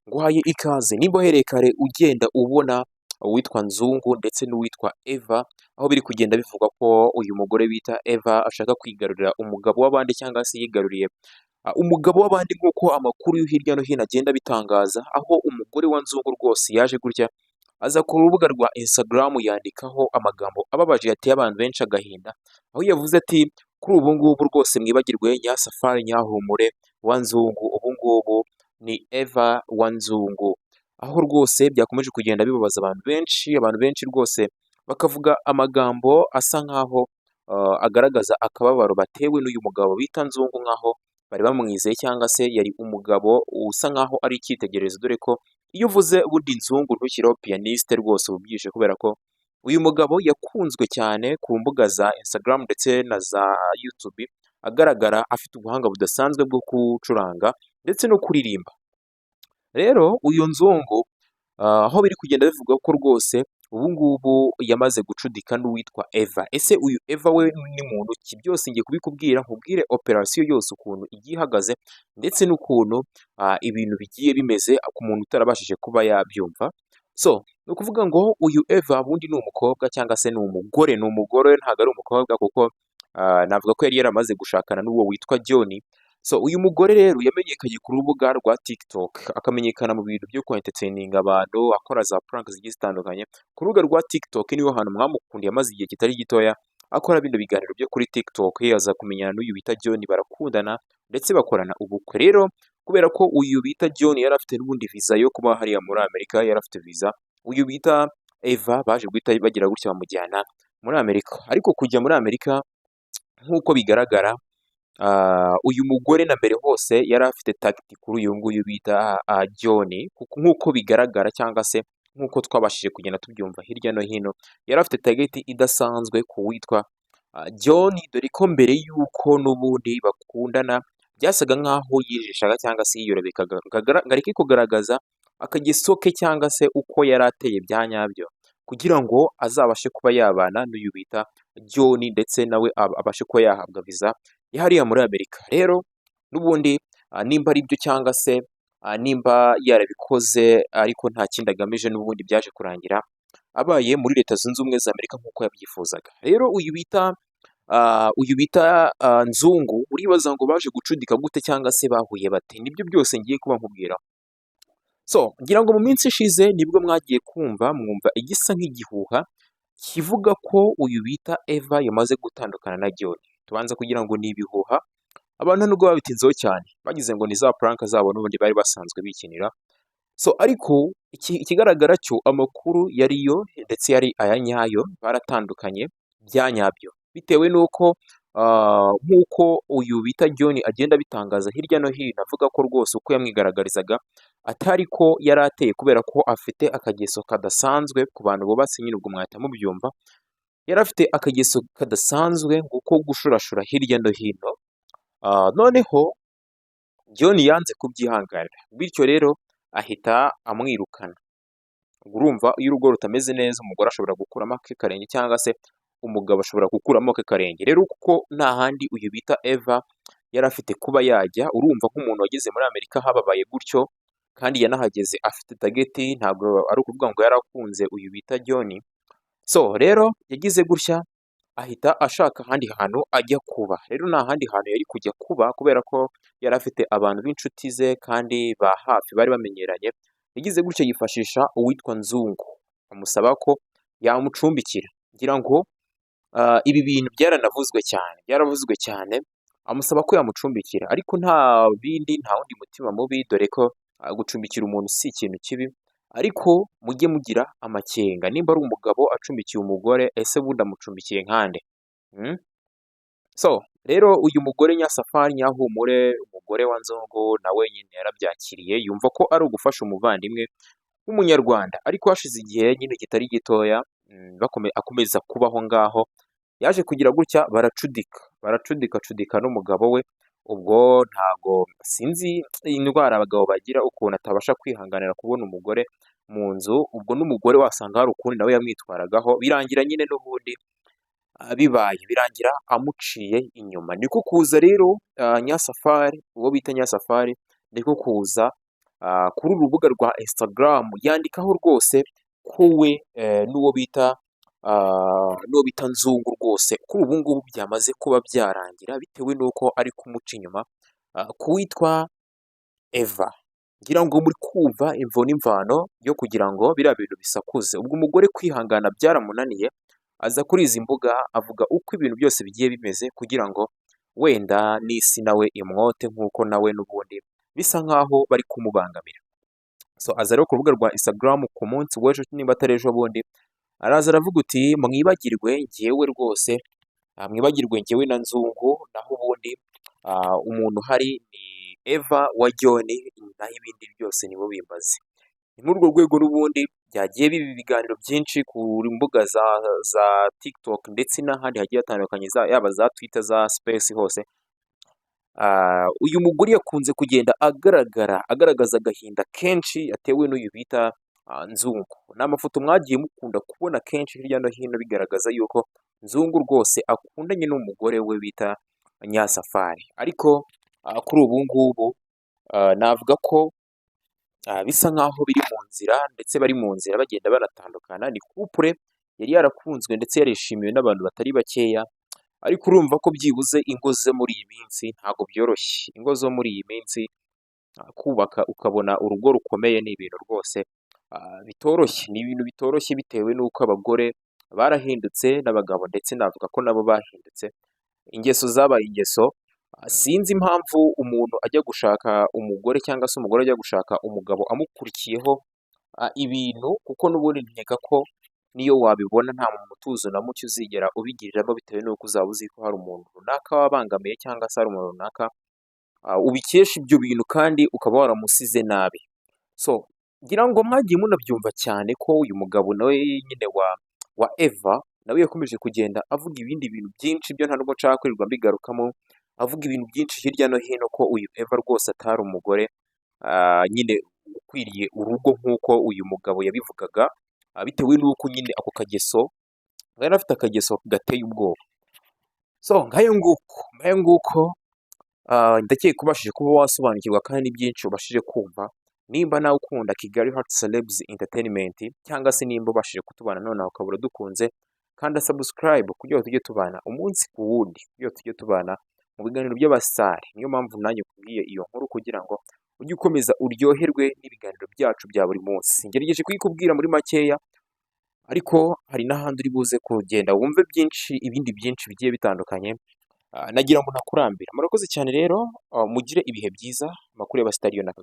Nguhaye ikaze nimba uhereye kare ugenda ubona uwitwa Nzungu ndetse n'uwitwa Eva, aho biri kugenda bivugwa ko uyu mugore bita Eva ashaka kwigarurira umugabo w'abandi cyangwa se yigaruriye umugabo w'abandi nk'uko amakuru yo hirya no hino agenda abitangaza, aho umugore wa Nzungu rwose yaje gutya aza ku rubuga rwa Instagram yandikaho amagambo ababaje yateye abantu benshi agahinda, aho yavuze ati kuri ubu ngubu rwose mwibagirwe Nyasafari Nyahumure wa Nzungu, ubu ngubu ni Eva wa Nzungu, aho rwose byakomeje kugenda bibabaza abantu benshi rwose bakavuga amagambo asa nkaho agaragaza akababaro batewe n'uyu mugabo bita Nzungu, nkaho bari bamwizeye cyangwa se yari umugabo usa nkaho ari icyitegererezo, dore ko iyo uvuze ubundi Nzungu ntushyiraho piyaniste rwose uba ubyishe, kubera ko uyu mugabo yakunzwe cyane ku mbuga za Instagram ndetse na za YouTube, agaragara afite ubuhanga budasanzwe bwo gucuranga ndetse no kuririmba. Rero uyu Nzungu aho biri kugenda bivuga ko rwose ubu ngubu yamaze gucudika n'uwitwa Eva. Ese uyu Eva we ni muntu ki? Byose ngiye kubikubwira, nkubwire operasiyo yose ukuntu igiye ihagaze ndetse n'ukuntu ibintu bigiye bimeze ku muntu utarabashije kuba yabyumva. So ni ukuvuga ngo uyu Eva bundi ni umukobwa cyangwa se ni umugore, ntabwo ari umukobwa, kuko navuga ko yari yaramaze gushakana n'uwo witwa John. So uyu mugore rero yamenyekanye ku rubuga rwa TikTok, akamenyekana mu bintu byo entertaininga abantu, akora za prank zigiye zitandukanye. Ku rubuga rwa TikTok niho hantu mwamukundiye, amaze igihe kitari gitoya akora bino biganiro byo kuri TikTok, yaza kumenyana n'uyu bita John, barakundana ndetse bakorana ubukwe. Rero kubera ko uyu bita John yari afite n'ubundi visa yo kuba hariya muri Amerika, yari afite visa, uyu bita Eva baje guhita bagira gutya bamujyana muri Amerika. Ariko kujya muri Amerika nk'uko bigaragara, uyu mugore na mbere hose yari afite tagiti kuri uyu nguyu bita John, nk'uko bigaragara cyangwa se nk'uko twabashije kugenda tubyumva hirya no hino, yari afite tagiti idasanzwe ku witwa John, dore ko mbere y'uko n'ubundi bakundana byasaga nk'aho yijishaga cyangwa se yiyorobekaga, ariko kugaragaza akageso ke cyangwa se uko yari ateye bya nyabyo, kugira ngo azabashe kuba yabana n'uyu bita John ndetse nawe abashe kuba yahabwa visa hariya muri Amerika. Rero n'ubundi nimba ari byo cyangwa se nimba yarabikoze ariko nta kindi agamije, n'ubundi byaje kurangira abaye muri Leta Zunze Ubumwe za Amerika nk'uko yabyifuzaga. Rero uyu bita Nzungu, uribaza ngo baje gucudika gute cyangwa se bahuye bate? Nibyo byose ngiye kuba nkubwira. So ngira ngo mu minsi ishize nibwo mwagiye mwumva igisa nk'igihuha kivuga ko uyu bita Eva yamaze gutandukana na John. Tubanza kugira ngo ni ibihuha, abantu nubwo babitinzeho cyane, bagize ngo ni za prank zabo n'ubundi bari basanzwe bikinira. So ariko ikigaragara cyo amakuru yariyo ndetse yari aya nyayo, baratandukanye bya nyabyo, bitewe n'uko nk'uko uyu bita John agenda abitangaza hirya no hino, avuga ko rwose uko yamwigaragarizaga atari ko yari ateye, kubera ko afite akageso kadasanzwe. Ku bantu bubatse nyine ubwo mwahita mubyumva, yari afite akageso kadasanzwe ko gushurashura hirya no hino. Noneho John yanze kubyihanganira, bityo rero ahita amwirukana. Urumva iyo urugo rutameze neza, umugore ashobora gukuramo ake karenge cyangwa se umugabo ashobora gukuramo ake karenge. Rero kuko nta handi uyu bita Eva yari afite kuba yajya, urumva nk'umuntu wageze muri Amerika hababaye gutyo kandi yanahageze afite tageti, ntabwo ari ukuvuga ngo yari akunze uyu bita John. So rero yagize gutya ahita ashaka ahandi hantu ajya kuba. Rero nta handi hantu yari kujya kuba, kubera ko yari afite abantu b'inshuti ze kandi ba hafi bari bamenyeranye. Yagize gutya yifashisha uwitwa Nzungu, amusaba ko yamucumbikira. Ngira ngo ibi bintu byaravuzwe cyane, amusaba ko yamucumbikira, ariko nta wundi mutima mubi, dore ko gucumbikira umuntu si ikintu kibi, ariko mujye mugira amakenga. Nimba ari umugabo acumbikiye umugore, ese bundi amucumbikiye nkande? So rero uyu mugore Nyasafari Nyahumure, umugore wa Nzungu, nawe nyine yarabyakiriye, yumva ko ari ugufasha umuvandimwe w'umunyarwanda. Ariko hashize igihe nyine kitari gitoya, akomeza kubaho ngaho, yaje kugira gutya baracudika n'umugabo we. Ubwo ntago sinzi indwara abagabo bagira, ukuntu atabasha kwihanganira kubona umugore mu nzu, ubwo n'umugore wasanga hari ukundi nawe yamwitwaragaho, birangira nyine n'ubundi birangira amuciye inyuma. Niko kuza rero Nyasafari, uwo bita Nyasafari, niko kuza kuri uru rubuga rwa Instagram yandikaho rwose ko we n'uwo bita Nzungu rwose kuri ubu ngubu byamaze kuba byarangira bitewe n'uko ari kumuca inyuma ku witwa Eva. Ngira ngo muri kumva imvo n'imvano yo kugira ngo biriya bintu bisakuze. Ubwo umugore kwihangana byaramunaniye, aza kuri izi mbuga avuga uko ibintu byose bigiye bimeze kugira ngo wenda n'isi nawe imwote nk'uko nawe n'ubundi bisa nk'aho bari kumubangamira. So aza rero ku rubuga rwa Instagram ku munsi w'ejo nimba atari ejo bundi, araza aravuga uti mwibagirwe njyewe rwose, mwibagirwe njyewe na Nzungu, naho ubundi umuntu uhari ni Eva wa John, naho ibindi byose nibo bimbaze. Ni muri urwo rwego n'ubundi byagiye biba ibiganiro byinshi ku mbuga za TikTok ndetse n'ahandi hagiye hatandukanye, yaba za Twitter, za Space hose. Uyu mugore yakunze kugenda agaragaza agahinda kenshi yatewe n'uyu bita Nzungu. Ni amafoto mwagiye mukunda kubona kenshi hirya no hino bigaragaza yuko Nzungu rwose akundanye n'umugore we bita Nyasafari, ariko kuri ubu ngubu navuga ko bisa nk'aho biri mu nzira ndetse bari mu nzira bagenda banatandukana. Ni couple yari yarakunzwe ndetse yarishimiwe n'abantu batari bakeya, ariko urumva ko byibuze ingo zo muri iyi minsi ntabwo byoroshye. Ingo zo muri iyi minsi kubaka ukabona urugo rukomeye ni ibintu rwose bitoroshye, ni ibintu bitoroshye bitewe n'uko abagore barahindutse n'abagabo ndetse navuga ko nabo bahindutse, ingeso zabaye ingeso. Sinzi impamvu umuntu ajya gushaka umugore cyangwa se umugore ajya gushaka umugabo amukurikiyeho ibintu, kuko n'ubundi nkeka ko niyo wabibona nta mutuzo na muke uzigera ubigiriramo bitewe n'uko uzaba uzi ko hari umuntu runaka wabangamiye cyangwa se hari umuntu runaka ubikesha ibyo bintu kandi ukaba waramusize nabi. So ngira ngo mwagiye munabyumva cyane ko uyu mugabo nawe nyine wa Eva nawe yakomeje kugenda avuga ibindi bintu byinshi byo nta nubwo nshaka kwirirwa mbigarukamo, avuga ibintu byinshi hirya no hino ko uyu Eva rwose atari umugore nyine ukwiriye urugo nk'uko uyu mugabo yabivugaga, bitewe n'uko nyine ako kageso yari afite akageso gateye ubwoba. So ngayo nguko ndakeka ubashije kuba wasobanukirwa kandi byinshi ubashije kumva. Nimba nawe ukunda Kigali Heart Celebs Entertainment cyangwa se nimba ubashije kutubana nonaha ukabura dukunze, kanda subscribe kugira ngo tujye tubana umunsi ku wundi, kugira ngo tujye tubana mu biganiro by'abasitari. Niyo mpamvu nanjye kubwiye iyo nkuru kugira ngo ujye ukomeza uryoherwe n'ibiganiro byacu bya buri munsi. Ngerageje kuyikubwira muri makeya, ariko hari n'ahandi uri buze kugenda wumve byinshi, ibindi byinshi bigiye bitandukanye. Nagira ngo ntakurambira. Murakoze cyane rero, mugire ibihe byiza. Amakuru y'abasitari yo nakagaruka.